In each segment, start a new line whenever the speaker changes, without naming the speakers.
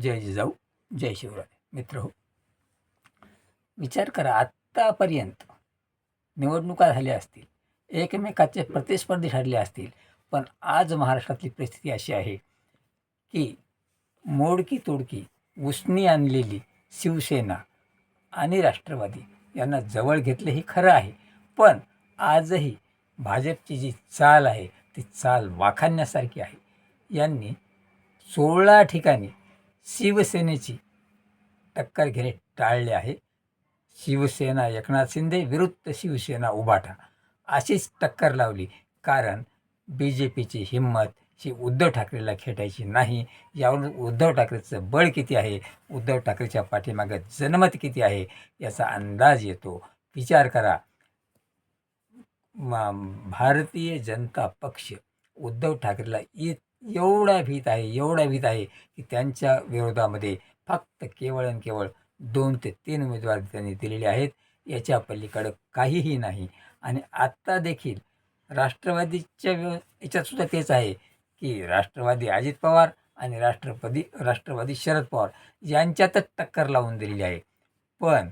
जय जिजाऊ जय शिवराय. मित्र हो, विचार करा, आत्तापर्यंत निवडणुका झाल्या असतील, एकमेकाचे प्रतिस्पर्धी ठरले असतील, पण आज महाराष्ट्रातली परिस्थिती अशी आहे की मोडकी तोडकी उसनी आणलेली शिवसेना आणि राष्ट्रवादी यांना जवळ घेतले हे खरं आहे, पण आजही भाजपची जी चाल आहे ती चाल वाखाणण्यासारखी आहे. यांनी 16 ठिकाणी शिवसेनेची टक्कर घेणे टाळले आहे. शिवसेना एकनाथ शिंदे विरुद्ध शिवसेना उभाटा अशीच टक्कर लावली, कारण बी जे पीची हिंमत ही उद्धव ठाकरेला खेटायची नाही. यावरून उद्धव ठाकरेचं बळ किती आहे, उद्धव ठाकरेच्या पाठीमागे जनमत किती आहे याचा अंदाज येतो. विचार करा, भारतीय जनता पक्ष उद्धव ठाकरेला एवढा भीत आहे की त्यांच्या विरोधामध्ये फक्त केवळ आणि केवळ 2 ते 3 उमेदवार त्यांनी दिलेले आहेत. याच्या पलीकडं काहीही नाही. आणि आत्ता देखील राष्ट्रवादीच्या याच्यातसुद्धा तेच आहे की राष्ट्रवादी अजित पवार आणि राष्ट्रवादी शरद पवार यांच्यातच टक्कर लावून दिलेली आहे. पण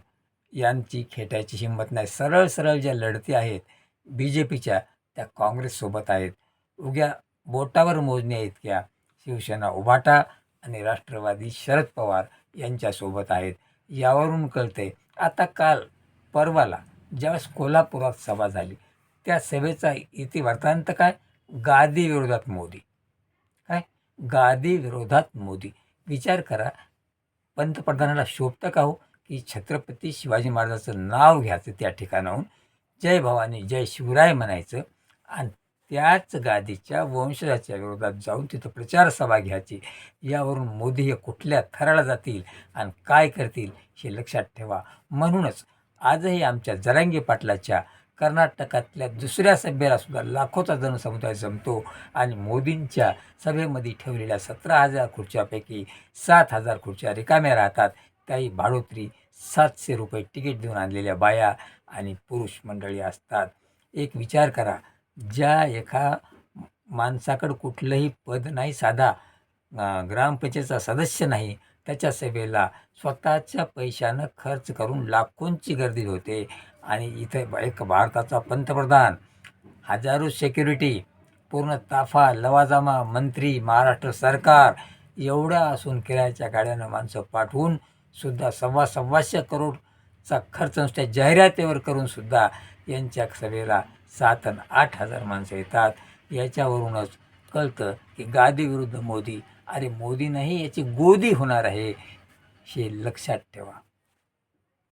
यांची खेटायची हिंमत नाही. सरळ सरळ ज्या लढती आहेत बी जे पीच्या, त्या काँग्रेससोबत आहेत. उग्या बोटावर मोजण्या इतक्या शिवसेना उभाटा आणि राष्ट्रवादी शरद पवार यांच्यासोबत आहेत. यावरून कळते. आता काल परवाला ज्यावेळेस कोल्हापुरात सभा झाली, त्या सभेचा इतिवृत्तांत काय, गादी विरोधात मोदी. काय गादी विरोधात मोदी. विचार करा, पंतप्रधानाला शोभतं का हो की छत्रपती शिवाजी महाराजांचं नाव घ्यायचं, त्या ठिकाणाहून जय भवानी जय शिवराय म्हणायचं आणि त्याच गादीच्या वंशजाच्या विरोधात जाऊन तिथं प्रचार सभा घ्यायची. यावरून मोदी हे कुठल्या थराला जातील आणि काय करतील हे लक्षात ठेवा. म्हणूनच आजही आमच्या जरांगे पाटलाच्या कर्नाटकातल्या दुसऱ्या सभेला सुद्धा लाखोचा जनसमुदाय जमतो आणि मोदींच्या सभेमध्ये ठेवलेल्या 17,000 खुर्च्यापैकी 7,000 खुर्च्या रिकाम्या राहतात. त्याही भाडोत्री 700 रुपये तिकीट देऊन आणलेल्या बाया आणि पुरुष मंडळी असतात. एक विचार करा, ज्या एका माणसाकडं कुठलंही पद नाही, साधा ग्रामपंचायतचा सदस्य नाही, त्याच्या सभेला स्वतःच्या पैशानं खर्च करून लाखोंची गर्दी होते. आणि इथे एक भारताचा पंतप्रधान, हजारो सिक्युरिटी, पूर्ण ताफा लवाजमा, मंत्री, महाराष्ट्र सरकार एवढ्या असून किरायाच्या गाड्यानं माणसं पाठवून सुद्धा 2,200 करोडचा खर्च नुसत्या जाहिरातीवर करून सुद्धा यांच्या सभेला 7 आणि 8,000 माणसं येतात. याच्यावरूनच कळतं की गादी विरुद्ध मोदी. अरे मोदी नाही, याची गोदी होणार आहे, हे लक्षात ठेवा.